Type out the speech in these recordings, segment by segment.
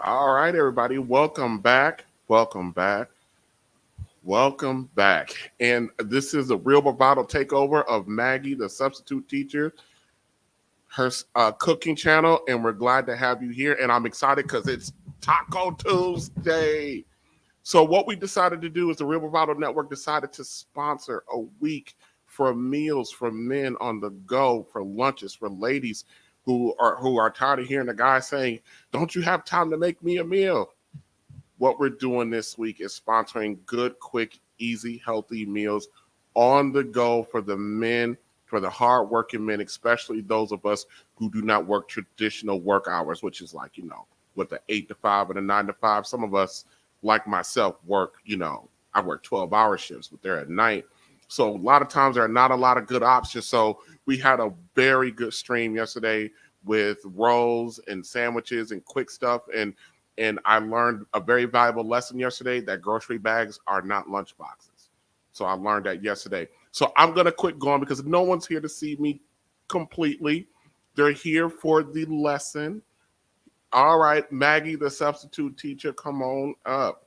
All right, everybody, welcome back. Welcome back. Welcome back. And this is a real bravado takeover of Maggie, the substitute teacher, her cooking channel. And we're glad to have you here. And I'm excited because it's Taco Tuesday. So, what we decided to do is the Real Bravado Network decided to sponsor a week for meals for men on the go, for lunches, for ladies who are tired of hearing the guy saying, "Don't you have time to make me a meal?" What we're doing this week is sponsoring good, quick, easy, healthy meals on the go for the men, for the hardworking men, especially those of us who do not work traditional work hours, which is like, with the 8 to 5 and a 9 to 5. Some of us, like myself, work, I work 12-hour shifts, but they're at night. So a lot of times there are not a lot of good options. So we had a very good stream yesterday with rolls and sandwiches and quick stuff. And I learned a very valuable lesson yesterday that grocery bags are not lunch boxes. So I learned that yesterday. So I'm going to quit going because no one's here to see me completely. They're here for the lesson. All right, Maggie, the substitute teacher, come on up.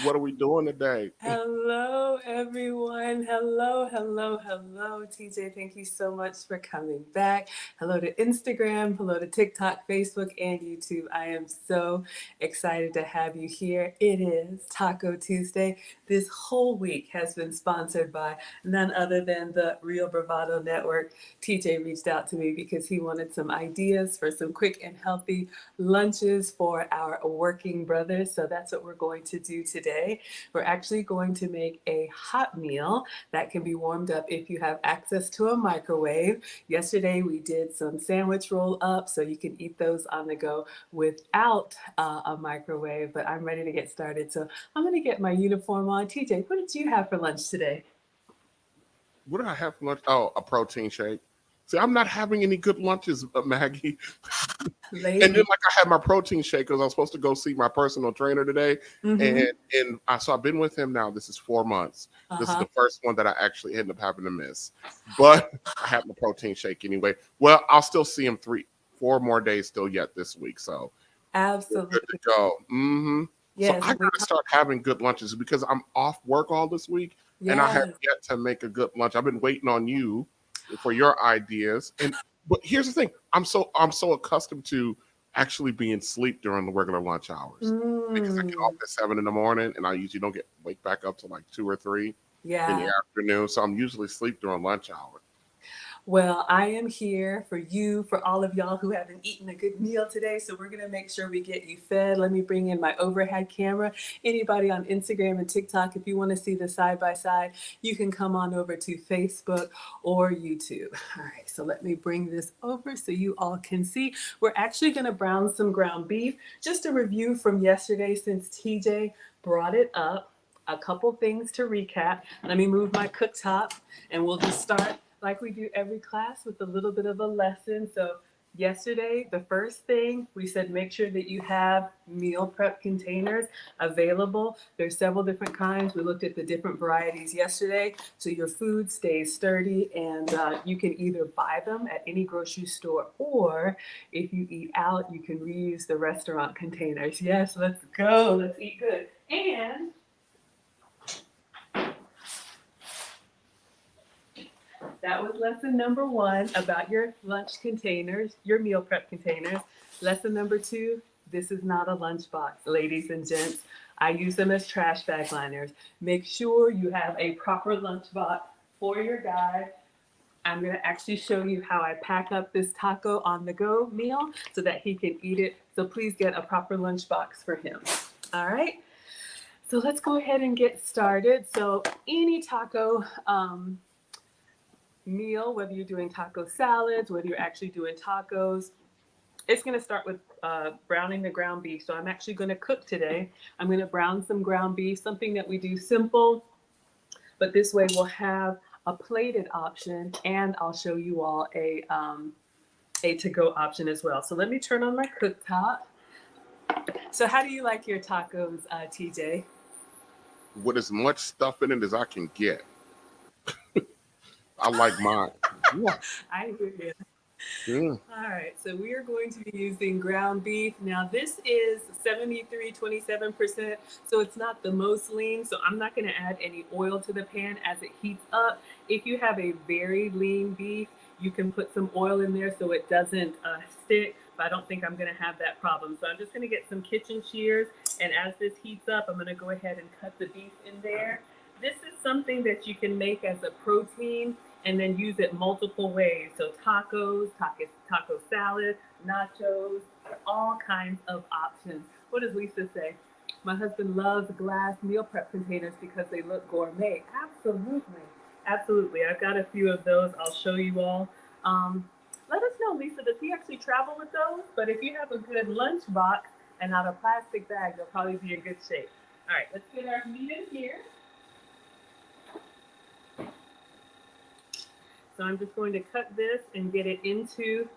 What are we doing today? Hello, everyone. Hello. TJ, thank you so much for coming back. Hello to Instagram, hello to TikTok, Facebook, and YouTube. I am so excited to have you here. It is Taco Tuesday. This whole week has been sponsored by none other than the Real Bravado Network. TJ reached out to me because he wanted some ideas for some quick and healthy lunches for our working brothers. So that's what we're going to do today. We're actually going to make a hot meal that can be warmed up if you have access to a microwave. Yesterday we did some sandwich roll up, so you can eat those on the go without a microwave. But I'm ready to get started, so I'm going to get my uniform on. TJ, what did you have for lunch today? What do I have for lunch? Oh, a protein shake. See, I'm not having any good lunches, Maggie. And then Lady. like I had my protein shake because I was supposed to go see my personal trainer today, and Mm-hmm. so I've been with him now. This is 4 months. This is Uh-huh. the first one that I actually ended up having to miss, but I had my protein shake anyway. Well, I'll still see him 4 more days still yet this week, so we're good to Absolutely. go. So Yes. I gotta start having good lunches because I'm off work all this week, and I have Yes. yet to make a good lunch. I've been waiting on you for your ideas, and but here's the thing: I'm so accustomed to actually being asleep during the regular lunch hours because I get off Mm. at 7 in the morning, and I usually don't get wake back up till like 2 or 3 in the Yeah. afternoon. So I'm usually asleep during lunch hour. Well, I am here for you, for all of y'all who haven't eaten a good meal today. So we're going to make sure we get you fed. Let me bring in my overhead camera. Anybody on Instagram and TikTok, if you want to see the side by side, you can come on over to Facebook or YouTube. All right, so let me bring this over so you all can see. We're actually going to brown some ground beef. Just a review from yesterday since TJ brought it up. A couple things to recap. Let me move my cooktop and we'll just start like we do every class with a little bit of a lesson. So yesterday, the first thing we said, make sure that you have meal prep containers available. There's several different kinds. We looked at the different varieties yesterday. So your food stays sturdy and you can either buy them at any grocery store or if you eat out, you can reuse the restaurant containers. Yes, let's go. Let's eat good. And that was lesson number one about your lunch containers, your meal prep containers. Lesson number two, this is not a lunchbox, ladies and gents. I use them as trash bag liners. Make sure you have a proper lunchbox for your guy. I'm going to actually show you how I pack up this taco on the go meal so that he can eat it. So please get a proper lunchbox for him. All right. So let's go ahead and get started. So any taco meal, whether you're doing taco salads, whether you're actually doing tacos. It's going to start with browning the ground beef. So I'm actually going to cook today. I'm going to brown some ground beef, something that we do simple, but this way we'll have a plated option and I'll show you all a to-go option as well. So let me turn on my cooktop. So how do you like your tacos, TJ? With as much stuff in it as I can get, I like mine. What? I hear you. Yeah. All right, so we are going to be using ground beef. Now, this is 73, 27%, so it's not the most lean, so I'm not going to add any oil to the pan as it heats up. If you have a very lean beef, you can put some oil in there so it doesn't stick, but I don't think I'm going to have that problem. So I'm just going to get some kitchen shears, and as this heats up, I'm going to go ahead and cut the beef in there. This is something that you can make as a protein and then use it multiple ways. So tacos, taco salad, nachos, all kinds of options. What does Lisa say? My husband loves glass meal prep containers because they look gourmet. Absolutely. Absolutely. I've got a few of those. I'll show you all. Let us know, Lisa, does he actually travel with those? But if you have a good lunch box and not a plastic bag, they'll probably be in good shape. All right, let's get our meat in here. So I'm just going to cut this and get it into.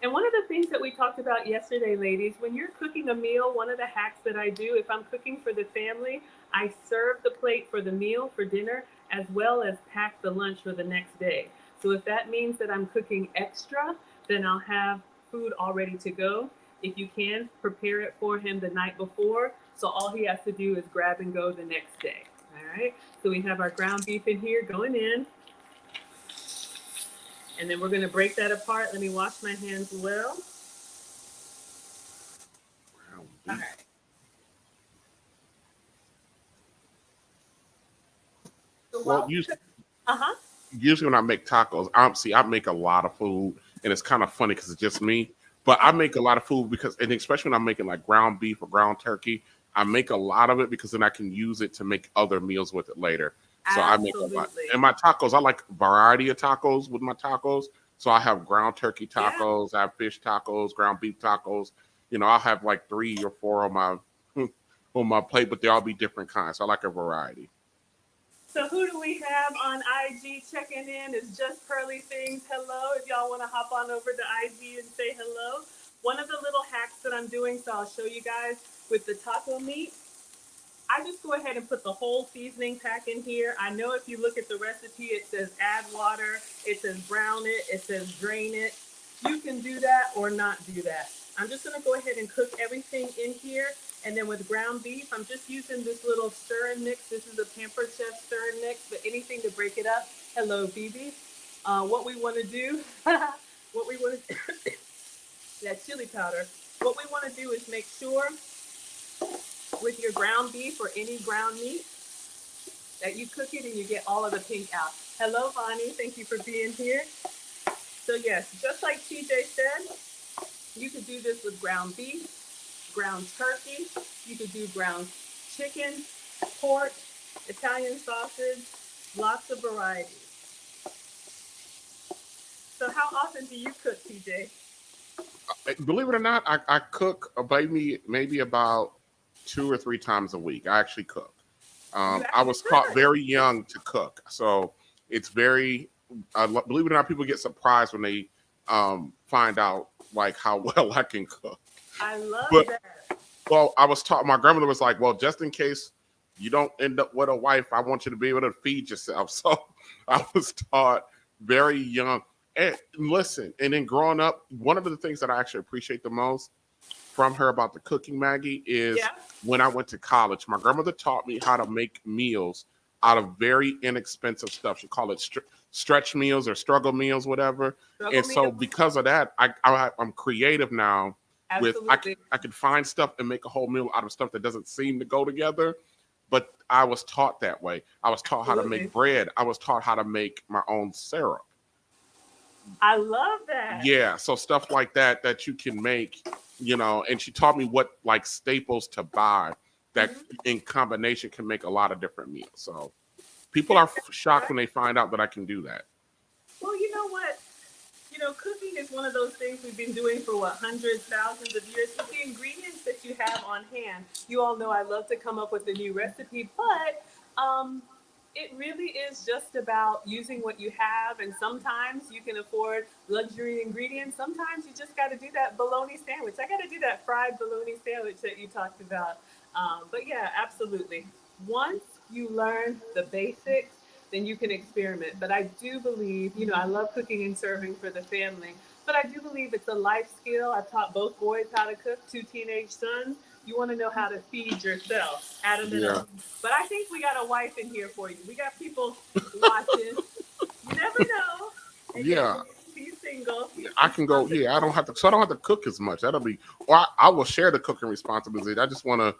And one of the things that we talked about yesterday, ladies, when you're cooking a meal, one of the hacks that I do, if I'm cooking for the family, I serve the plate for the meal for dinner as well as pack the lunch for the next day. So if that means that I'm cooking extra, then I'll have food all ready to go. If you can, prepare it for him the night before. So all he has to do is grab and go the next day. All right. So we have our ground beef in here going in. And then we're going to break that apart. Let me wash my hands well. Ground All beef. right. So Well, while we cook, uh-huh. usually when I make tacos, I make a lot of food, and it's kind of funny because it's just me. But I make a lot of food because, and especially when I'm making like ground beef or ground turkey, I make a lot of it because then I can use it to make other meals with it later. So I make a lot. Absolutely. And my tacos, I like variety of tacos with my tacos. So I have ground turkey Yeah. tacos, I have fish tacos, ground beef tacos. I'll have like 3 or 4 on my on my plate, but they all be different kinds. So I like a variety. So who do we have on IG checking in? Is just Pearly Things. Hello. If y'all want to hop on over to IG and say hello. One of the little hacks that I'm doing, so I'll show you guys with the taco meat. I just go ahead and put the whole seasoning pack in here. I know if you look at the recipe, it says add water, it says brown it, it says drain it. You can do that or not do that. I'm just gonna go ahead and cook everything in here. And then with ground beef, I'm just using this little stir and mix. This is a Pampered Chef stir and mix, but anything to break it up. Hello, Phoebe. What we wanna do, what we wanna, that chili powder. What we wanna do is make sure with your ground beef or any ground meat that you cook it and you get all of the pink out. Hello, Bonnie. Thank you for being here. So, yes, just like TJ said, you could do this with ground beef, ground turkey. You could do ground chicken, pork, Italian sausage, lots of varieties. So, how often do you cook, TJ? Believe it or not, I cook maybe about 2 or 3 times a week. I actually cook. You I actually was taught cook. very young to cook, so it's very. Believe it or not, people get surprised when they find out like how well I can cook. I love But that. well, I was taught. My grandmother was like, "Well, just in case you don't end up with a wife, I want you to be able to feed yourself." So I was taught very young. And listen, and then growing up, one of the things that I actually appreciate the most from her about the cooking, Maggie, is Yeah. when I went to college, my grandmother taught me how to make meals out of very inexpensive stuff. She called it stretch meals or struggle meals, whatever. Struggle And so meals. because of that, I'm creative now. With Absolutely. I can find stuff and make a whole meal out of stuff that doesn't seem to go together. But I was taught that way. I was taught how to make Absolutely. bread. I was taught how to make my own syrup. I love that. Yeah, so stuff like that you can make, and she taught me what like staples to buy that Mm-hmm. in combination can make a lot of different meals. So people Yeah, are that's shocked right. when they find out that I can do that. Well, you know what? Cooking is one of those things we've been doing for what, hundreds, thousands of years. With the ingredients that you have on hand, you all know I love to come up with a new recipe, but it really is just about using what you have. And sometimes you can afford luxury ingredients. Sometimes you just got to do that bologna sandwich. I got to do that fried bologna sandwich that you talked about. But yeah, absolutely. Once you learn the basics, then you can experiment. But I do believe, I love cooking and serving for the family, but I do believe it's a life skill. I've taught both boys how to cook, two teenage sons. You want to know how to feed yourself at a Yeah. minimum. But I think we got a wife in here for you. We got people watching. You never know. And yes, Yeah. he's single. I can go. Yeah, I don't have to. So I don't have to cook as much. That'll be. Or I will share the cooking responsibility. I just want to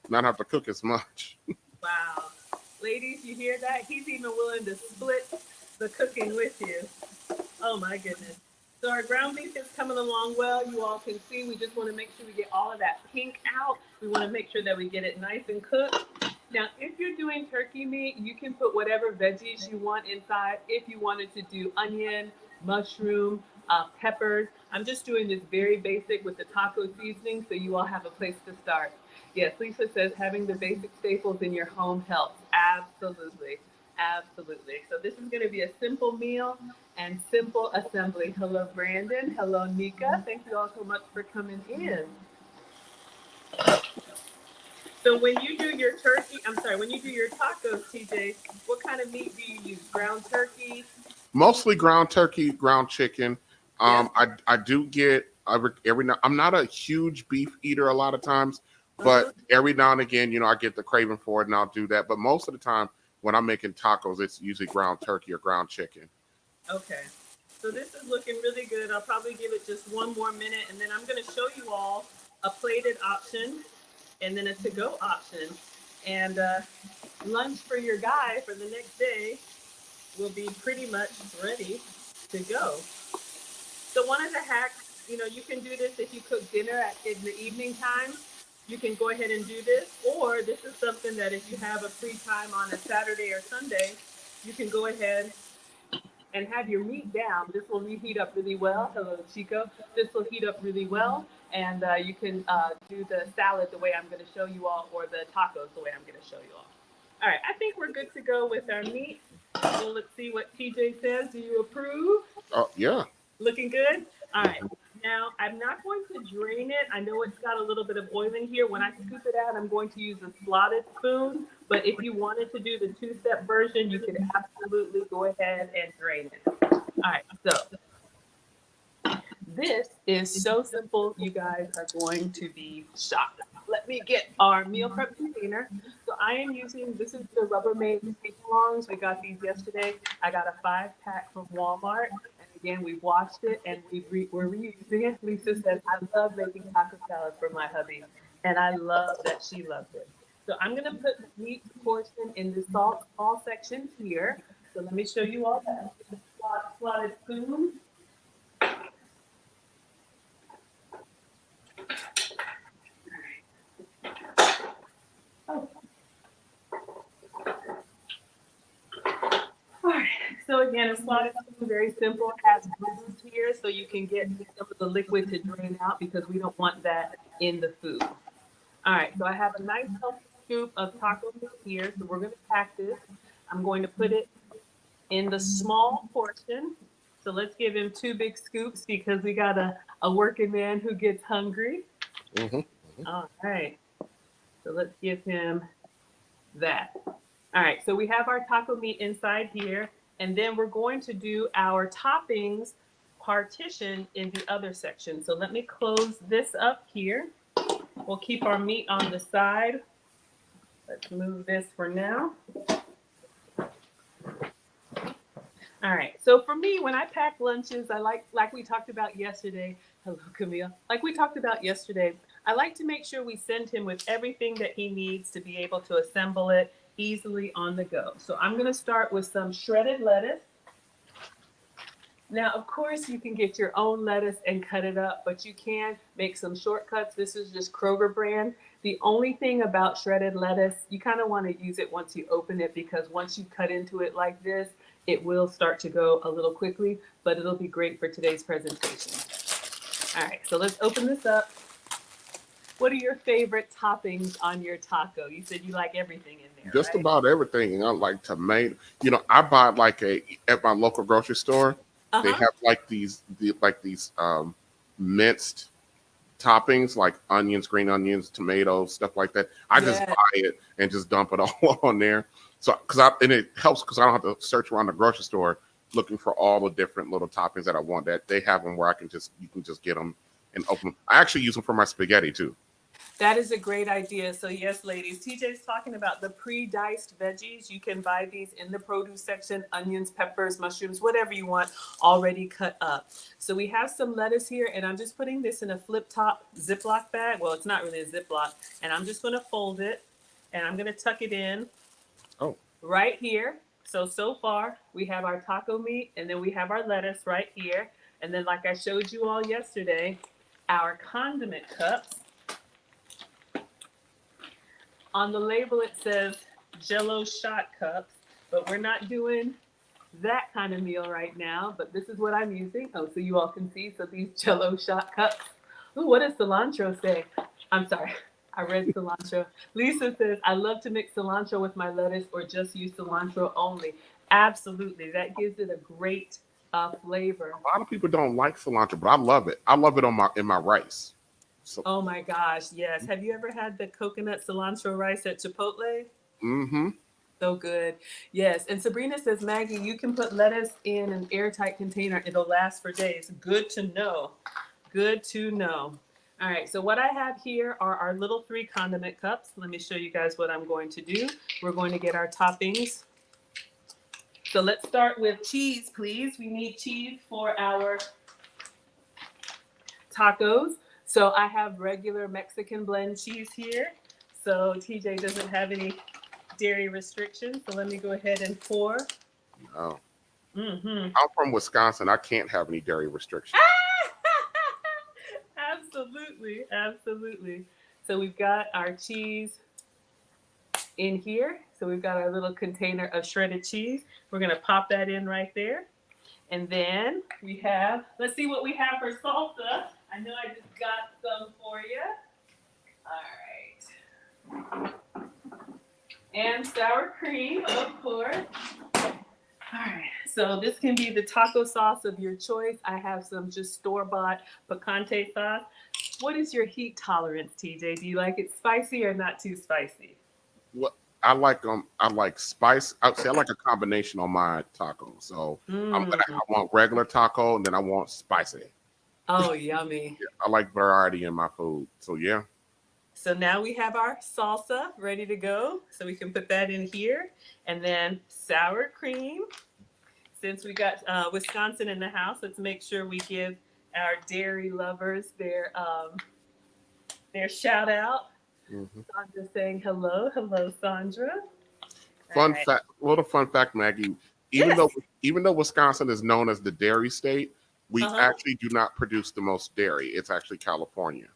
not have to cook as much. Wow. Ladies, you hear that? He's even willing to split the cooking with you. Oh my goodness. So our ground beef is coming along well. You all can see we just want to make sure we get all of that pink out. We want to make sure that we get it nice and cooked. Now, if you're doing turkey meat, you can put whatever veggies you want inside. If you wanted to do onion, mushroom, peppers. I'm just doing this very basic with the taco seasoning so you all have a place to start. Yes, Lisa says having the basic staples in your home helps. Absolutely. Absolutely. So this is going to be a simple meal and simple assembly. Hello, Brandon. Hello, Nika. Thank you all so much for coming in. So when you do your turkey, when you do your tacos, TJ, what kind of meat do you use? Ground turkey? Mostly ground turkey, ground chicken. Yep. I do get every now. I'm not a huge beef eater a lot of times, Uh-huh. but every now and again, I get the craving for it, and I'll do that. But most of the time, when I'm making tacos, it's usually ground turkey or ground chicken. Okay. So this is looking really good. I'll probably give it just one more minute, and then I'm going to show you all a plated option and then a to-go option. And lunch for your guy for the next day will be pretty much ready to go. So one of the hacks, you can do this if you cook dinner in the evening time. You can go ahead and do this, or this is something that if you have a free time on a Saturday or Sunday, you can go ahead and have your meat down. This will heat up really well. Hello, Chico. This will heat up really well, and you can do the salad the way I'm going to show you all, or the tacos the way I'm going to show you all. All right, I think we're good to go with our meat. So let's see what TJ says. Do you approve? Oh yeah. Looking good? All right. Mhm. Now, I'm not going to drain it. I know it's got a little bit of oil in here. When I scoop it out, I'm going to use a slotted spoon. But if you wanted to do the two-step version, you could absolutely go ahead and drain it. All right. So this is so simple, you guys are going to be shocked. Let me get our meal prep container. So I am using, this is the Rubbermaid take-alongs. We got these yesterday. I got a 5-pack from Walmart. And again, we washed it and we're reusing it. Lisa says, I love making taco salad for my hubby. And I love that she loves it. So I'm going to put the meat portion in the small section here. So let me show you all that. Slotted spoon. Oh. All right. So again, a slotted spoon, very simple. It has grooves here so you can get some of the liquid to drain out because we don't want that in the food. All right. So I have a nice healthy scoop of taco meat here. So we're going to pack this. I'm going to put it in the small portion. So let's give him 2 big scoops because we got a working man who gets hungry. Mhm. All right. So let's give him that. All right, so we have our taco meat inside here, and then we're going to do our toppings partition in the other section. So let me close this up here. We'll keep our meat on the side. Let's move this for now. All right, so for me, when I pack lunches, I like we talked about yesterday. Hello, Camille. Like we talked about yesterday, I like to make sure we send him with everything that he needs to be able to assemble it easily on the go. So I'm going to start with some shredded lettuce. Now, of course, you can get your own lettuce and cut it up, but you can make some shortcuts. This is just Kroger brand. The only thing about shredded lettuce, you kind of want to use it once you open it because once you cut into it like this, it will start to go a little quickly, but it'll be great for today's presentation. All right, so let's open this up. What are your favorite toppings on your taco? You said you like everything in there, Just right? about everything. I like tomato. I buy like at my local grocery store. They Uh-huh. have like these minced toppings like onions, green onions, tomatoes, stuff like that. I just Yeah. buy it and just dump it all on there. So, and it helps because I don't have to search around the grocery store looking for all the different little toppings that I want. That they have them where you can just get them and open them. I actually use them for my spaghetti too. That is a great idea. So yes, ladies, TJ's talking about the pre-diced veggies. You can buy these in the produce section: onions, peppers, mushrooms, whatever you want, already cut up. So we have some lettuce here, and I'm just putting this in a flip top Ziploc bag. Well, it's not really a Ziploc, and I'm just going to fold it, and I'm going to tuck it in Oh, right here. So far we have our taco meat, and then we have our lettuce right here, and then like I showed you all yesterday, our condiment cups. On the label, it says Jello shot cups, but we're not doing that kind of meal right now. But this is what I'm using. Oh, so you all can see. So these Jello shot cups. Ooh, what does cilantro say? I'm sorry. I read cilantro. Lisa says, I love to mix cilantro with my lettuce or just use cilantro only. Absolutely. That gives it a great flavor. a lot of people don't like cilantro, but I love it. I love it in my rice. So, Oh my gosh, yes. Have you ever had the coconut cilantro rice at Chipotle? mm-hmm. So good. Yes. And Sabrina says, Maggie, you can put lettuce in an airtight container. It'll last for days. Good to know. Good to know. All right. So what I have here are our little 3 condiment cups. Let me show you guys what I'm going to do. We're going to get our toppings. So let's start with cheese, please. We need cheese for our tacos. So I have regular Mexican blend cheese here. So TJ doesn't have any dairy restrictions. So let me go ahead and pour. No. Mm-hmm. I'm from Wisconsin. I can't have any dairy restrictions. Absolutely. Absolutely. So we've got our cheese in here. So we've got our little container of shredded cheese. We're going to pop that in right there. And then we have, let's see what we have for salsa. I know I just got some for you. All right. And sour cream, of course. All right. So this can be the taco sauce of your choice. I have some just store-bought picante sauce. What is your heat tolerance, TJ? Do you like it spicy or not too spicy? What I like spice. I like a combination on my taco. So I want regular taco and then I want spicy. Oh, yummy. Yeah, I like variety in my food. So yeah. So now we have our salsa ready to go. So we can put that in here. And then sour cream. Since we got Wisconsin in the house, let's make sure we give our dairy lovers their shout out. Mm-hmm. Sandra saying hello, Sandra. Fun Right. fact, little fun fact, Maggie. Even Yes. though Wisconsin is known as the dairy state, we Uh-huh. actually do not produce the most dairy. It's actually California.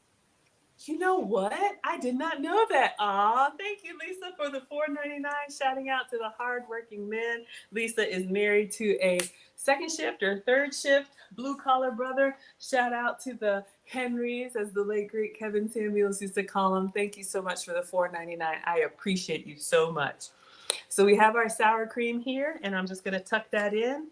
You know what? I did not know that. Aw, thank you, Lisa, for the $4.99. Shouting out to the hardworking men. Lisa is married to a second shift or third shift blue collar brother. Shout out to the Henrys, as the late great Kevin Samuels used to call them. Thank you so much for the $4.99. I appreciate you so much. So we have our sour cream here, and I'm just going to tuck that in.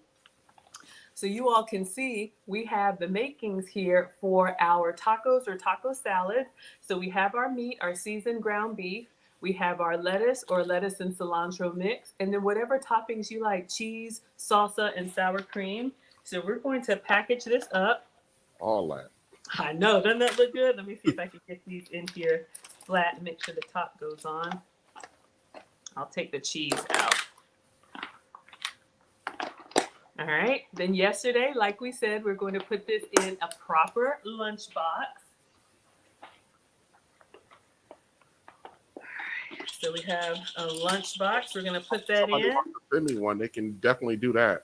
So you all can see we have the makings here for our tacos or taco salad. So we have our meat, our seasoned ground beef. We have our lettuce or lettuce and cilantro mix. And then whatever toppings you like, cheese, salsa, and sour cream. So we're going to package this up. All that. I know, doesn't that look good? Let me see if I can get these in here flat and make sure the top goes on. I'll take the cheese out. All right. Then yesterday, like we said, we're going to put this in a proper lunchbox. So we have a lunchbox. We're going to put that Somebody in. wants to send me one. They can definitely do that.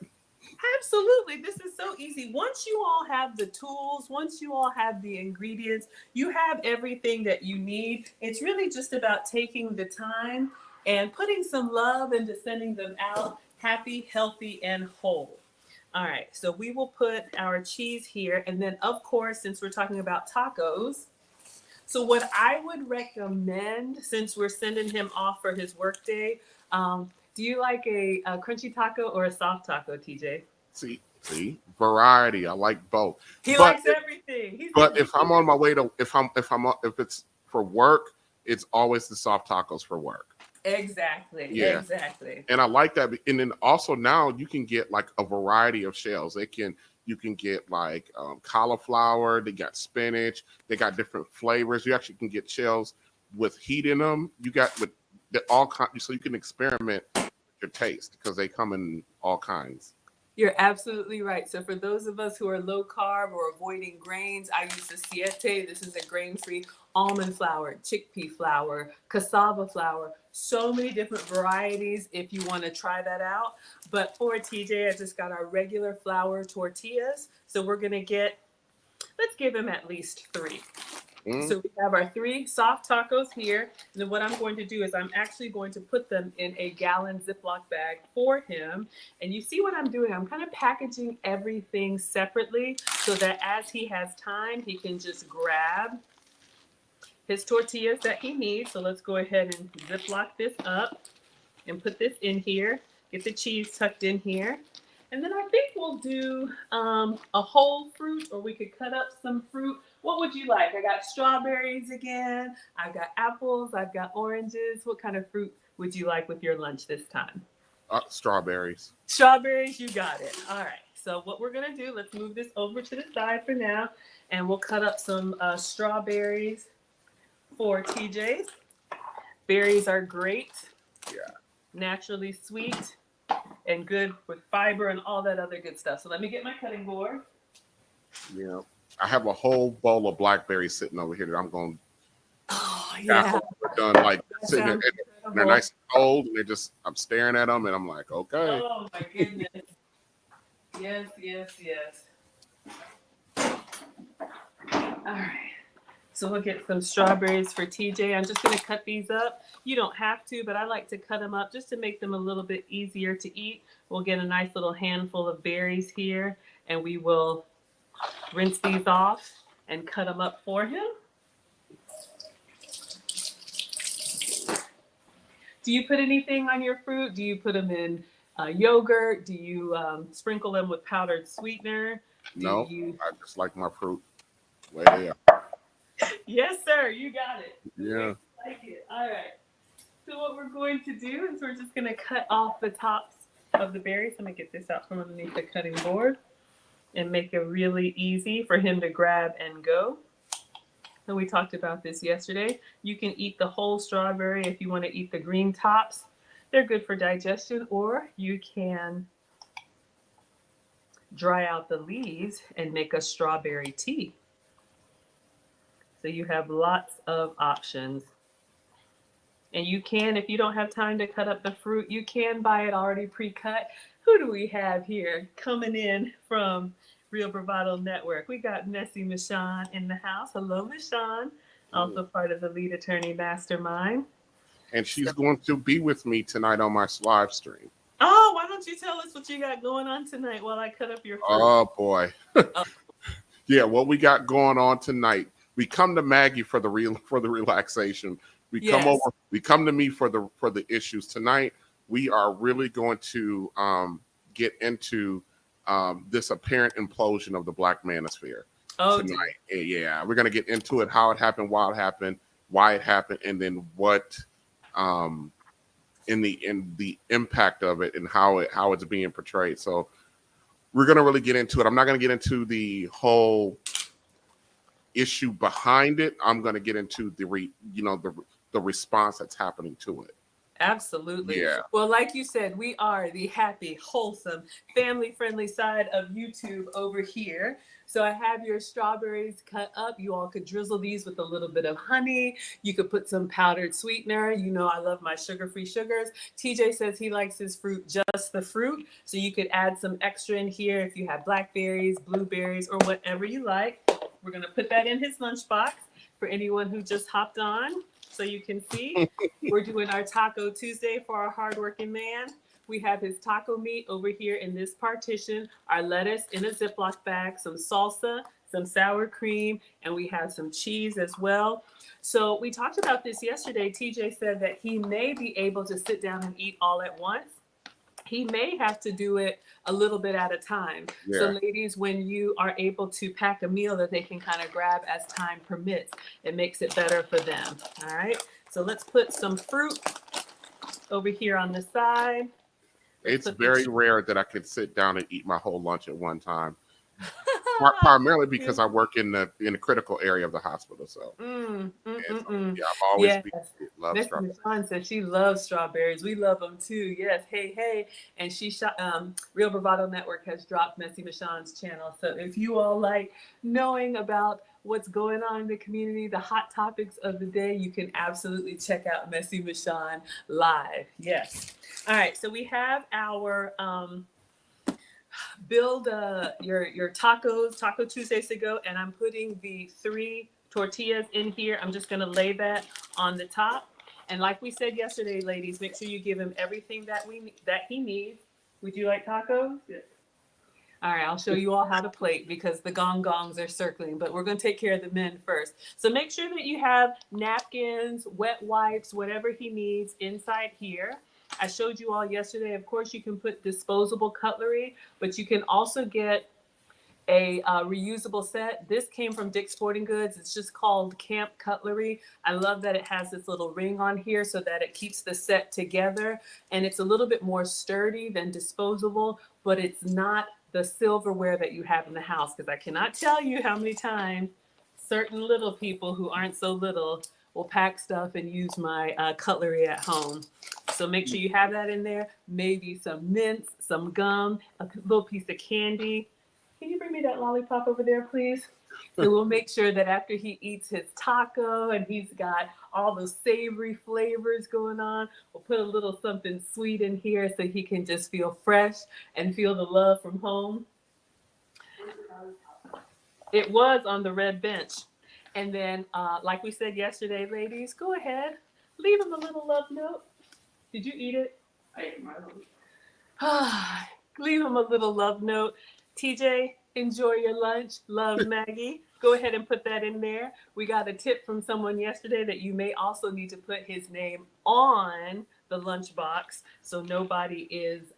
Absolutely. This is so easy. Once you all have the tools, once you all have the ingredients, you have everything that you need. It's really just about taking the time and putting some love into sending them out happy, healthy, and whole. All right, so we will put our cheese here. And then, of course, since we're talking about tacos, so what I would recommend, since we're sending him off for his workday, do you like a crunchy taco or a soft taco, TJ? See, variety. I like both. He But likes everything. But if I'm on my way to if it's for work, it's always the soft tacos for work. Exactly. Yeah. Exactly. And I like that. And then also now you can get like a variety of shells. You can get like cauliflower. They got spinach. They got different flavors. You actually can get shells with heat in them. You got with all kinds, so you can experiment with your taste because they come in all kinds. You're absolutely right. So for those of us who are low carb or avoiding grains, I use the siete. This is a grain-free almond flour, chickpea flour, cassava flour, so many different varieties if you want to try that out. But for TJ, I just got our regular flour tortillas. So we're going to let's give him at least 3. Mm. So we have our 3 soft tacos here. And then what I'm going to do is I'm actually going to put them in a gallon Ziploc bag for him. And you see what I'm doing? I'm kind of packaging everything separately so that as he has time, he can just grab his tortillas that he needs. So let's go ahead and Ziploc this up and put this in here. Get the cheese tucked in here. And then I think we'll do a whole fruit, or we could cut up some fruit. What would you like? I got strawberries again. I've got apples. I've got oranges. What kind of fruit would you like with your lunch this time? Strawberries. Strawberries, you got it. All right. So what we're going to do, let's move this over to the side for now. And we'll cut up some strawberries for TJ's. Berries are great. Yeah. Naturally sweet and good with fiber and all that other good stuff. So let me get my cutting board. Yeah. I have a whole bowl of blackberries sitting over here that I'm going Oh, to yeah. we're done, like That sitting there. sounds And they're nice and cold, and I'm staring at them, and I'm like, okay. Oh, my goodness. Yes, yes, yes. All right. So we'll get some strawberries for TJ. I'm just going to cut these up. You don't have to, but I like to cut them up just to make them a little bit easier to eat. We'll get a nice little handful of berries here, and we will rinse these off and cut them up for him. Do you put anything on your fruit? Do you put them in yogurt? Do you sprinkle them with powdered sweetener? No, you... I just like my fruit way they are. Yes, sir. You got it. Yeah. I like it. All right. So what we're going to do is we're just going to cut off the tops of the berries. I'm going to get this out from underneath the cutting board and make it really easy for him to grab and go. And we talked about this yesterday. You can eat the whole strawberry if you want to eat the green tops. They're good for digestion, or you can dry out the leaves and make a strawberry tea. So you have lots of options. And you can, if you don't have time to cut up the fruit, you can buy it already pre-cut. Who do we have here coming in from Real Bravado Network? We got Messy Michonne in the house. Hello, Michonne. Also part of the Lead Attorney Mastermind. And she's going to be with me tonight on my live stream. Oh, why don't you tell us what you got going on tonight while I cut up your fruit? Oh, boy. Yeah, what we got going on tonight. We come to Maggie for the relaxation. We come over. We come to me for the issues tonight. We are really going to get into this apparent implosion of the Black manosphere tonight. Dear. Yeah, we're going to get into it, how it happened, why it happened, and then what in the impact of it and how it's being portrayed. So we're going to really get into it. I'm not going to get into the whole issue behind it. I'm going to get into the response that's happening to it. Absolutely. Yeah. Well, like you said, we are the happy, wholesome, family-friendly side of YouTube over here. So I have your strawberries cut up. You all could drizzle these with a little bit of honey. You could put some powdered sweetener. You know I love my sugar-free sugars. TJ says he likes his fruit just the fruit. So you could add some extra in here if you have blackberries, blueberries, or whatever you like. We're going to put that in his lunchbox for anyone who just hopped on. So you can see, we're doing our Taco Tuesday for our hardworking man. We have his taco meat over here in this partition, our lettuce in a Ziploc bag, some salsa, some sour cream, and we have some cheese as well. So we talked about this yesterday. TJ said that he may be able to sit down and eat all at once. He may have to do it a little bit at a time. Yeah. So ladies, when you are able to pack a meal that they can kind of grab as time permits, it makes it better for them. All right. So let's put some fruit over here on the side. Let's It's put the very rare that I could sit down and eat my whole lunch at one time. Primarily because I work in the critical area of the hospital. So, and so mm. yeah, I'm always Yes. be love Miss strawberries. Michonne said she loves strawberries. We love them too. Yes. Hey, hey. And she shot, Real Bravado Network has dropped Messy Michonne's channel. So if you all like knowing about what's going on in the community, the hot topics of the day, you can absolutely check out Messy Michonne live. Yes. All right. So we have our build your tacos, Taco Tuesdays to go, and I'm putting the 3 tortillas in here. I'm just gonna lay that on the top. And like we said yesterday, ladies, make sure you give him everything that he needs. Would you like tacos? Yes. All right, I'll show you all how to plate because the gongs are circling, but we're going to take care of the men first. So make sure that you have napkins, wet wipes, whatever he needs inside here. I showed you all yesterday. Of course, you can put disposable cutlery, but you can also get a reusable set. This came from Dick's Sporting Goods. It's just called Camp Cutlery. I love that it has this little ring on here so that it keeps the set together. And it's a little bit more sturdy than disposable, but it's not the silverware that you have in the house. Because I cannot tell you how many times certain little people who aren't so little will pack stuff and use my cutlery at home. So make sure you have that in there. Maybe some mints, some gum, a little piece of candy. Can you bring me that lollipop over there, please? So we'll make sure that after he eats his taco and he's got all those savory flavors going on, we'll put a little something sweet in here so he can just feel fresh and feel the love from home. It was on the red bench. And then, like we said yesterday, ladies, go ahead. Leave him a little love note. Did you eat it? I ate my own. Leave him a little love note. TJ, enjoy your lunch. Love, Maggie. Go ahead and put that in there. We got a tip from someone yesterday that you may also need to put his name on the lunchbox so nobody is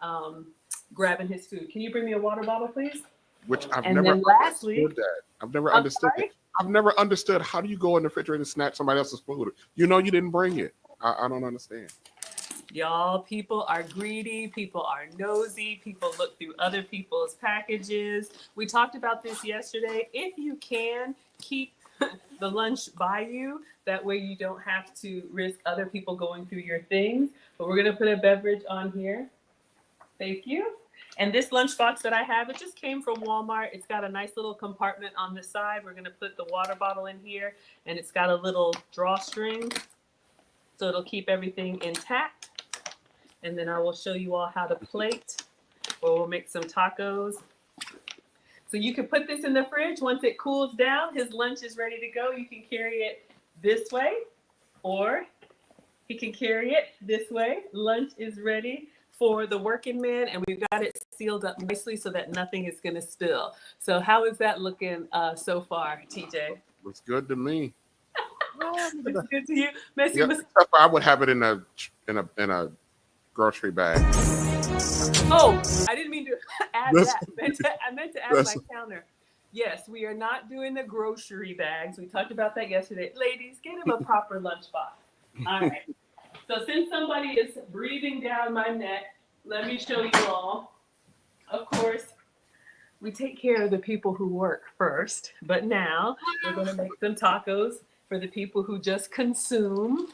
grabbing his food. Can you bring me a water bottle, please? Which I've And never then lastly, understood that. I've never I'm understood sorry? it. I've never understood how do you go in the refrigerator and snatch somebody else's food? You know you didn't bring it. I don't understand. Y'all, people are greedy, people are nosy, people look through other people's packages. We talked about this yesterday. If you can, keep the lunch by you. That way you don't have to risk other people going through your things. But we're gonna put a beverage on here. Thank you. And this lunchbox that I have, it just came from Walmart. It's got a nice little compartment on the side. We're gonna put the water bottle in here, and it's got a little drawstring, so it'll keep everything intact. And then I will show you all how to plate, or we'll make some tacos. So you can put this in the fridge. Once it cools down, his lunch is ready to go. You can carry it this way, or he can carry it this way. Lunch is ready for the working man, and we've got it sealed up nicely so that nothing is going to spill. So how is that looking so far, TJ? Looks good to me. Looks good to you, Messy? Yep, except I would have it in a grocery bag. Oh, I didn't mean to add This- that. I meant to add my counter. Yes, we are not doing the grocery bags. We talked about that yesterday. Ladies, get him a proper lunchbox. All right. So since somebody is breathing down my neck, let me show you all. Of course, we take care of the people who work first, but now we're going to make some tacos for the people who just consume.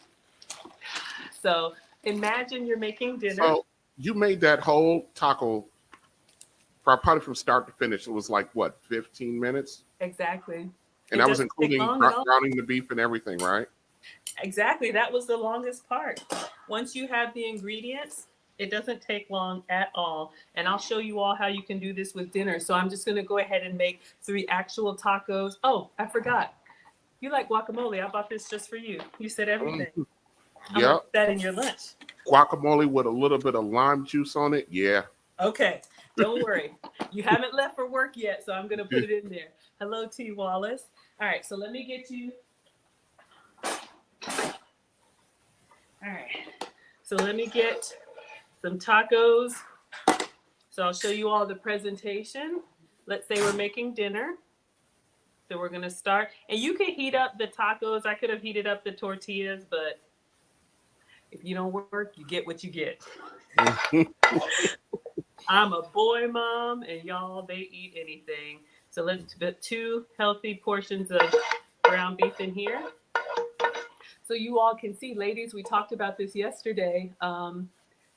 So imagine you're making dinner. So you made that whole taco probably from start to finish. It was like what, 15 minutes? Exactly. And that was including browning the beef and everything, right? Exactly. That was the longest part. Once you have the ingredients, it doesn't take long at all. And I'll show you all how you can do this with dinner. So I'm just going to go ahead and make 3 actual tacos. Oh, I forgot. You like guacamole. I bought this just for you. You said everything. Yeah. That in your lunch. Guacamole with a little bit of lime juice on it. Yeah. Okay. Don't worry. You haven't left for work yet, so I'm going to put it in there. Hello, T. Wallace. All right. So let me get you. All right. So let me get some tacos. So I'll show you all the presentation. Let's say we're making dinner. So we're going to start. And you can heat up the tacos. I could have heated up the tortillas, but If you don't work, you get what you get. Mhm. I'm a boy mom, and y'all, they eat anything. So let's put 2 healthy portions of ground beef in here. So you all can see, ladies, we talked about this yesterday.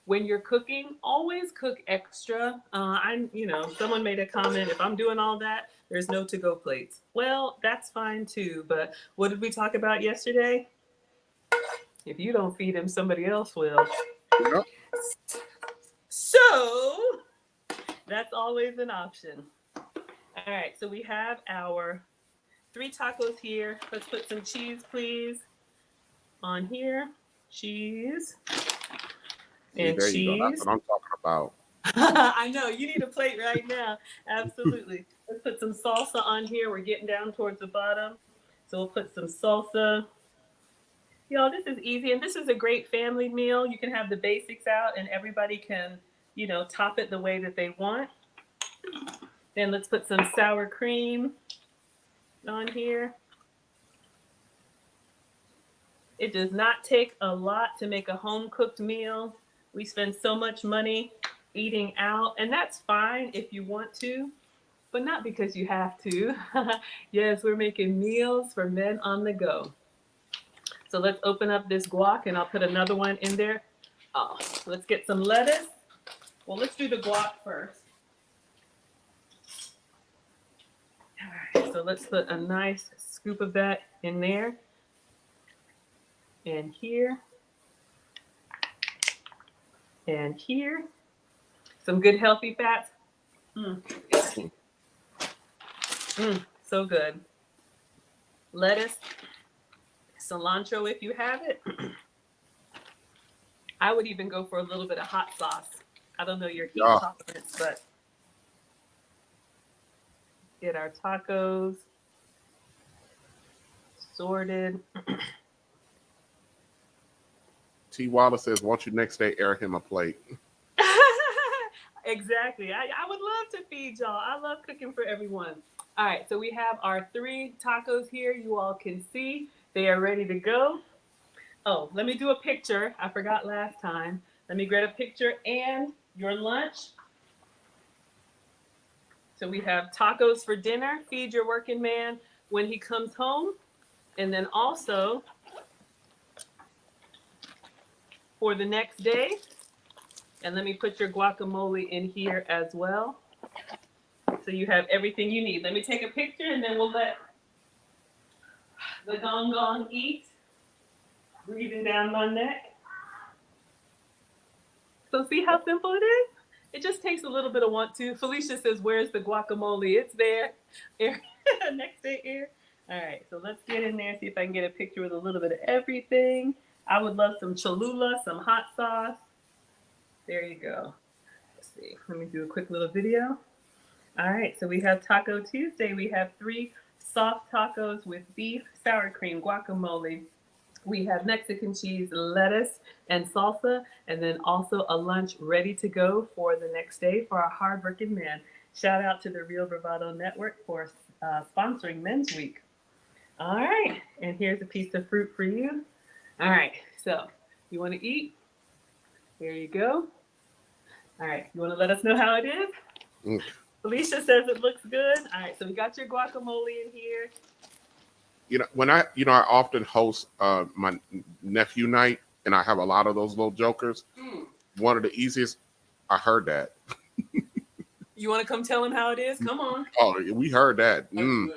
When you're cooking, always cook extra. Someone made a comment, if I'm doing all that, there's no to-go plates. Well, that's fine too, but what did we talk about yesterday? If you don't feed him, somebody else will. Yep. So that's always an option. All right, so we have our 3 tacos here. Let's put some cheese, please, on here. Cheese See, and there you go. That's cheese. what I'm talking about. I know, you need a plate right now. Absolutely. Let's put some salsa on here. We're getting down towards the bottom. So we'll put some salsa. Y'all, this is easy. And this is a great family meal. You can have the basics out and everybody can, top it the way that they want. Then let's put some sour cream on here. It does not take a lot to make a home cooked meal. We spend so much money eating out, and that's fine if you want to, but not because you have to. Yes, we're making meals for men on the go. So let's open up this guac, and I'll put another one in there. Oh, let's get some lettuce. Well, let's do the guac first. All right, so let's put a nice scoop of that in there. And here. And here. Some good healthy fats. Mm. So good. Lettuce, cilantro if you have it. I would even go for a little bit of hot sauce. I don't know your heat Yeah. tolerance, but get our tacos sorted. T. Wallace says, "Want you next day air him a plate." Exactly. I would love to feed y'all. I love cooking for everyone. All right, so we have our 3 tacos here. You all can see they are ready to go. Oh, let me do a picture. I forgot last time. Let me grab a picture and your lunch. So we have tacos for dinner. Feed your working man when he comes home. And then also for the next day. And let me put your guacamole in here as well. So you have everything you need. Let me take a picture and then we'll let the gong gong eat. Breathing down my neck. So see how simple it is? It just takes a little bit of want to. Felicia says, where's the guacamole? It's there. Air. Next day, air. All right, so let's get in there, see if I can get a picture with a little bit of everything. I would love some Cholula, some hot sauce. There you go. Let's see. Let me do a quick little video. All right, so we have Taco Tuesday. We have 3 soft tacos with beef, sour cream, guacamole. We have Mexican cheese, lettuce, and salsa, and then also a lunch ready to go for the next day for our hardworking man. Shout out to the Real Bravado Network for sponsoring Men's Week. All right, and here's a piece of fruit for you. All right, so you want to eat? Here you go. All right, you want to let us know how it is? Mm. Felicia says it looks good. All right, so we got your guacamole in here. I often host my nephew night, and I have a lot of those little jokers. One of the easiest. I heard that. You want to come tell him how it is? Come on. Oh, we heard that. Mm.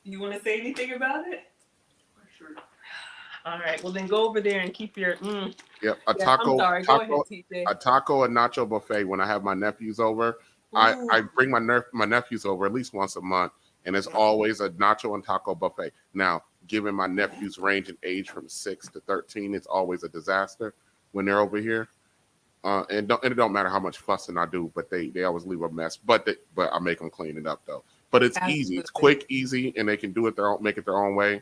You want to say anything about it? Sure. All right. Well, then go over there and keep your. Yep, I'm sorry. Go ahead, TJ. A taco and nacho buffet. When I have my nephews over, I bring my nephews over at least once a month, and it's always a nacho and taco buffet. Now, given my nephews range in age from 6 to 13, it's always a disaster when they're over here. And it don't matter how much fussing I do, but they always leave a mess. But I make them clean it up though. But it's easy, it's quick, easy, and they can do it make it their own way.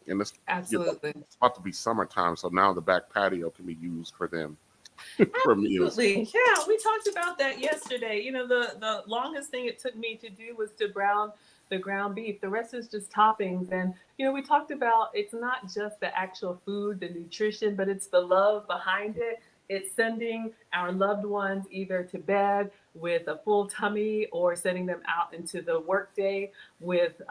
And it's it's about to be summertime, so now the back patio can be used for them. For meals. Absolutely. Yeah, we talked about that yesterday. The longest thing it took me to do was to brown the ground beef. The rest is just toppings. And, we talked about it's not just the actual food, the nutrition, but it's the love behind it. It's sending our loved ones either to bed with a full tummy or sending them out into the workday with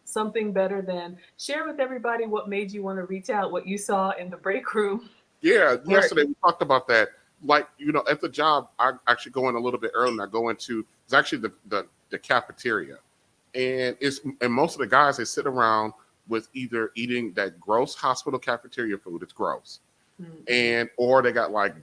something better than share with everybody what made you want to reach out, what you saw in the break room. Yeah, Or yesterday we talked about that. Like, at the job, I actually go in a little bit early and I go into, it's actually the cafeteria. And most of the guys, they sit around with either eating that gross hospital cafeteria food, it's gross, or they got like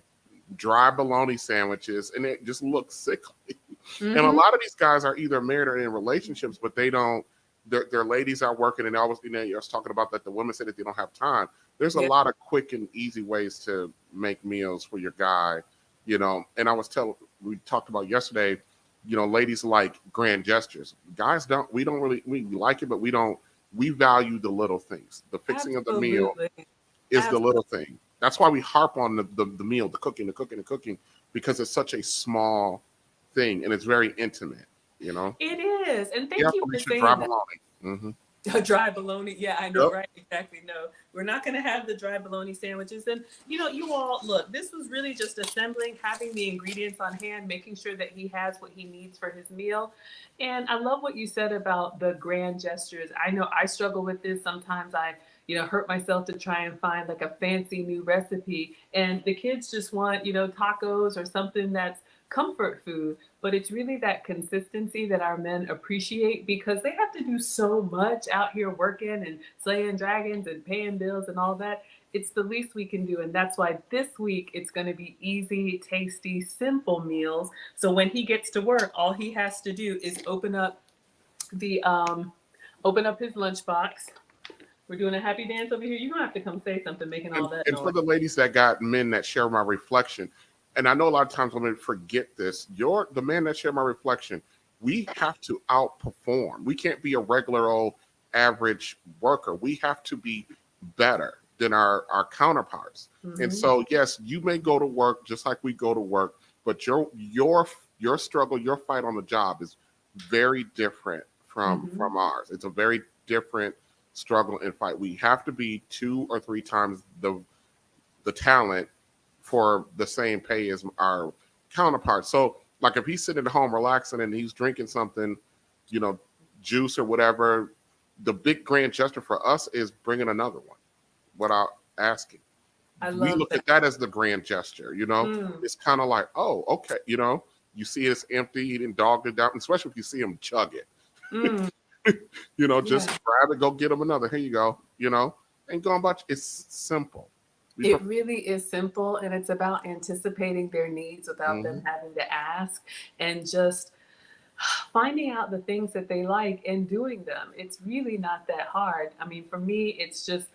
dry bologna sandwiches and it just looks sickly. And a lot of these guys are either married or in relationships, but they don't. Their ladies are working, and always, you're talking about that. The women say that they don't have time. There's a Yeah. lot of quick and easy ways to make meals for your guy, And we talked about yesterday, ladies like grand gestures. Guys don't. We don't really. We like it, but we don't. We value the little things. The fixing of the meal Absolutely. is the Absolutely. little thing. That's why we harp on the meal, the cooking, the cooking, because it's such a small thing and it's very intimate. It is. And Yeah, thank you for Felicia, saying dry that. bologna. Mm-hmm. Dry bologna. Yeah, I know, Yep. right? Exactly. No, we're not going to have the dry bologna sandwiches. And, you all, look, this was really just assembling, having the ingredients on hand, making sure that he has what he needs for his meal. And I love what you said about the grand gestures. I know I struggle with this. Sometimes I, hurt myself to try and find like a fancy new recipe. And the kids just want, tacos or something that's comfort food, but it's really that consistency that our men appreciate because they have to do so much out here working and slaying dragons and paying bills and all that. It's the least we can do. And that's why this week it's going to be easy, tasty, simple meals. So when he gets to work, all he has to do is the open up his lunchbox. We're doing a happy dance over here. You don't have to come say something making all that And for noise. the ladies that got men that share my reflection, and I know a lot of times women forget this, the men that share my reflection, we have to outperform. We can't be a regular old average worker. We have to be better than our counterparts. And Mm-hmm. so, yes, you may go to work just like we go to work, but your struggle, your fight on the job is very different Mm-hmm. from ours. It's a very different struggle and fight. We have to be 2 or 3 times the talent for the same pay as our counterparts. So, like if he's sitting at home relaxing and he's drinking something, you know, juice or whatever, the big grand gesture for us is bringing another one without asking. I We love look that. at that as the grand gesture. Mm. It's kind of like, oh, okay, you see it's empty, he didn't dog it down, especially if you see him chug it. Mm. Just Yeah. grab it, go get him another. Here you go, and going about it's simple. We It prefer. really is simple, and it's about anticipating their needs without them Mhm. having to ask and just finding out the things that they like and doing them. It's really not that hard. I mean, for me, it's just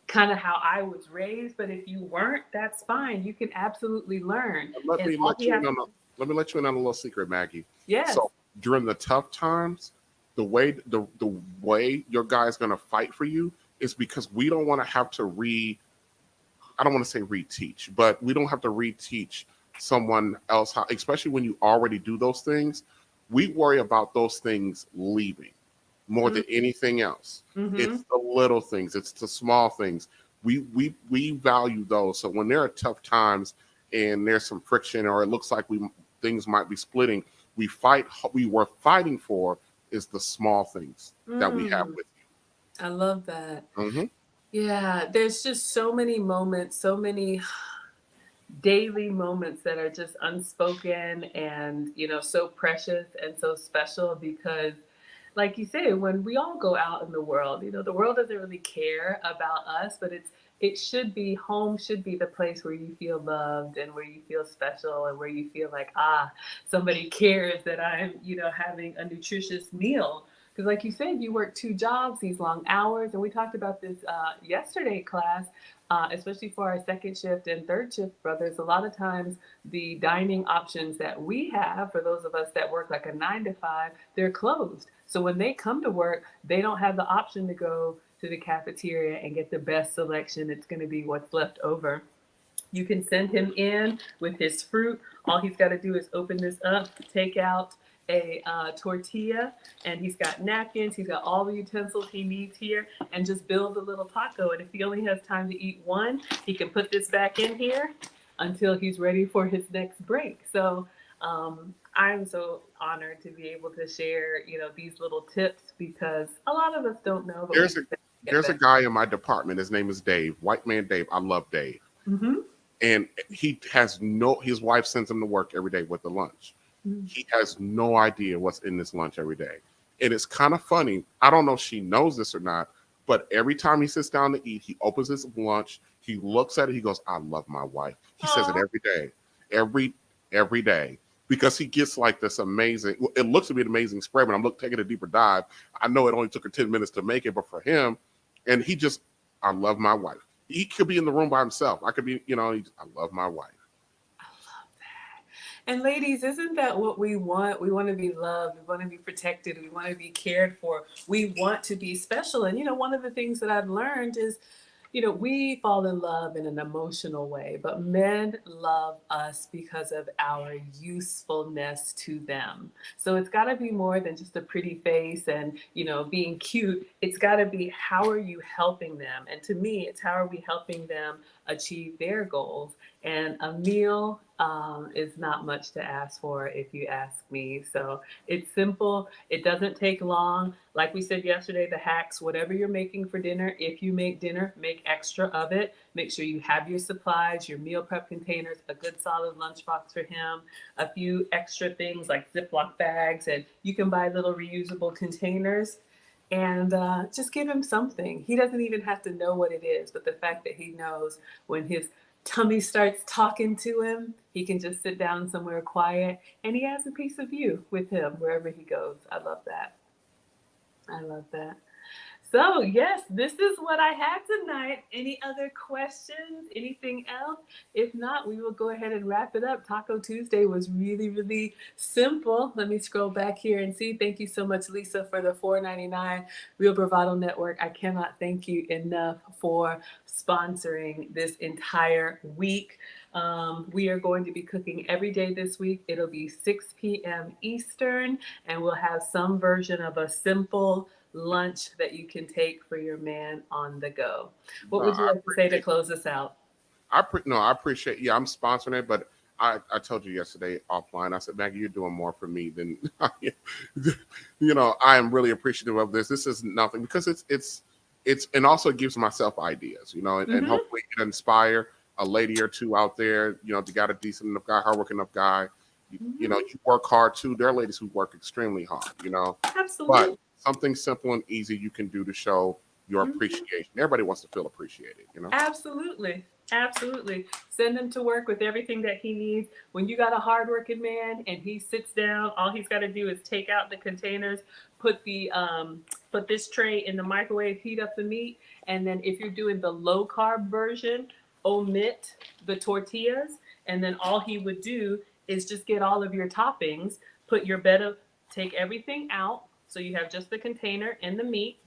kind of how I was raised, but if you weren't, that's fine. You can absolutely learn. Let And me all let he you in has on to a do, let me let you in on a little secret, Maggie. yes, So during the tough times, the way your guy's gonna fight for you is because we don't want to have to I don't want to say reteach, but we don't have to reteach someone else how, especially when you already do those things. We worry about those things leaving more than anything else. mm-hmm. It's the little things, it's the small things. We value those. So when there are tough times and there's some friction or it looks like we things might be splitting, we were fighting for is the small things that we have Mm, with I love that. you. Hmm. Yeah, there's just so many moments, so many daily moments that are just unspoken and so precious and so special because like you say, when we all go out in the world, the world doesn't really care about us, but it should be home should be the place where you feel loved and where you feel special and where you feel like somebody cares that I'm having a nutritious meal. Because like you said, you work 2 jobs, these long hours, and we talked about this yesterday class, especially for our second shift and third shift brothers. A lot of times the dining options that we have for those of us that work like a 9 to 5, they're closed. So when they come to work, they don't have the option to go to the cafeteria and get the best selection. It's going to be what's left over. You can send him in with his fruit. All he's got to do is open this up, take out a tortilla, and he's got napkins, he's got all the utensils he needs here, and just build a little taco. And if he only has time to eat one, he can put this back in here until he's ready for his next break. So I'm so honored to be able to share, these little tips because a lot of us don't know, but we There's a get there's a better. guy in my department. His name is Dave, white man Dave. I love Dave, Mm-hmm. and he has no. His wife sends him to work every day with the lunch. Mm-hmm. He has no idea what's in this lunch every day, and it's kind of funny. I don't know if she knows this or not, but every time he sits down to eat, he opens his lunch. He looks at it. He goes, "I love my wife." He says it Aw. every day, every every day, because he gets like this amazing. It looks to be an amazing spread. When I'm taking a deeper dive, I know it only took her 10 minutes to make it, but for him, and he just, I love my wife. He could be in the room by himself. I could be, I love my wife. And ladies, isn't that what we want? We want to be loved. We want to be protected. We want to be cared for. We want to be special. And, one of the things that I've learned is, we fall in love in an emotional way, but men love us because of our usefulness to them. So it's got to be more than just a pretty face and, being cute. It's got to be, how are you helping them? And to me, it's how are we helping them achieve their goals? And a meal is not much to ask for, if you ask me. So it's simple. It doesn't take long. Like we said yesterday, the hacks, whatever you're making for dinner, if you make dinner, make extra of it. Make sure you have your supplies, your meal prep containers, a good solid lunchbox for him, a few extra things like Ziploc bags, and you can buy little reusable containers. And just give him something. He doesn't even have to know what it is, but the fact that he knows when his tummy starts talking to him, he can just sit down somewhere quiet and he has a piece of you with him wherever he goes. I love that. I love that. So, yes, this is what I had tonight. Any other questions? Anything else? If not, we will go ahead and wrap it up. Taco Tuesday was really, really simple. Let me scroll back here and see. Thank you so much, Lisa, for the $4.99 Real Bravado Network. I cannot thank you enough for sponsoring this entire week. We are going to be cooking every day this week. It'll be 6 p.m. Eastern, and we'll have some version of a simple lunch that you can take for your man on the go. What would you I like to say to appreciate. close us out? No, I appreciate. Yeah, I'm sponsoring it, but I told you yesterday offline. I said, Maggie, you're doing more for me than I am really appreciative of this. This is nothing because and also it gives myself ideas, and Mm-hmm. hopefully it inspire a lady or two out there. If you got a decent enough guy, hardworking enough guy, Mm-hmm. you work hard too. There are ladies who work extremely hard, but Absolutely. something simple and easy you can do to show your Mm-hmm. appreciation. Everybody wants to feel appreciated. Absolutely. Absolutely. Send him to work with everything that he needs. When you got a hardworking man and he sits down, all he's got to do is take out the containers, put the put this tray in the microwave, heat up the meat, and then if you're doing the low carb version, omit the tortillas, and then all he would do is just get all of your toppings, put your bed of, take everything out, so you have just the container and the meat,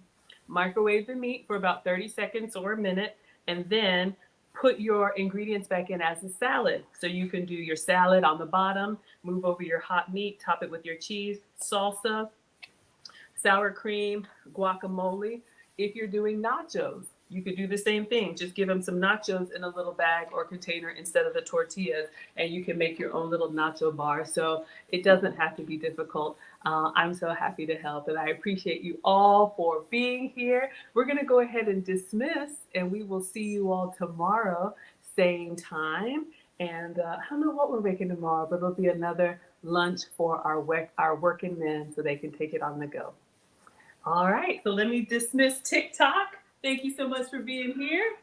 microwave the meat for about 30 seconds or a minute, and then put your ingredients back in as a salad. So you can do your salad on the bottom, move over your hot meat, top it with your cheese, salsa, sour cream, guacamole. If you're doing nachos, you could do the same thing. Just give them some nachos in a little bag or container instead of the tortillas, and you can make your own little nacho bar. So it doesn't have to be difficult. I'm so happy to help, and I appreciate you all for being here. We're going to go ahead and dismiss, and we will see you all tomorrow, same time. And I don't know what we're making tomorrow, but it'll be another lunch for our working men so they can take it on the go. All right, so let me dismiss TikTok. Thank you so much for being here.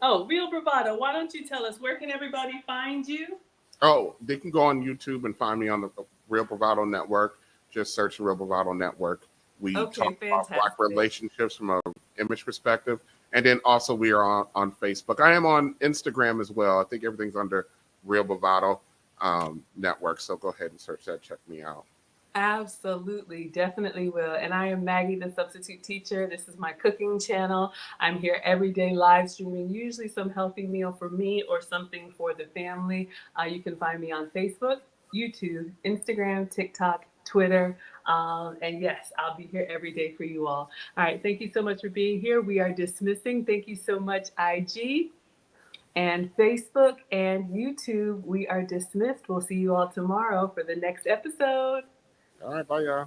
Oh, Real Bravado, why don't you tell us where can everybody find you? Oh, they can go on YouTube and find me on the Real Bravado Network. Just search the Real Bravado Network. We Okay, talk about Black fantastic. relationships from an image perspective. And then also we are on Facebook. I am on Instagram as well. I think everything's under Real Bravado Network. So go ahead and search that. Check me out. Absolutely, definitely will. And I am Maggie, the substitute teacher. This is my cooking channel. I'm here every day live streaming, usually some healthy meal for me or something for the family. You can find me on Facebook, YouTube, Instagram, TikTok, Twitter. And yes, I'll be here every day for you all. All right, thank you so much for being here. We are dismissing. Thank you so much, IG and Facebook and YouTube. We are dismissed. We'll see you all tomorrow for the next episode. All right, bye, y'all.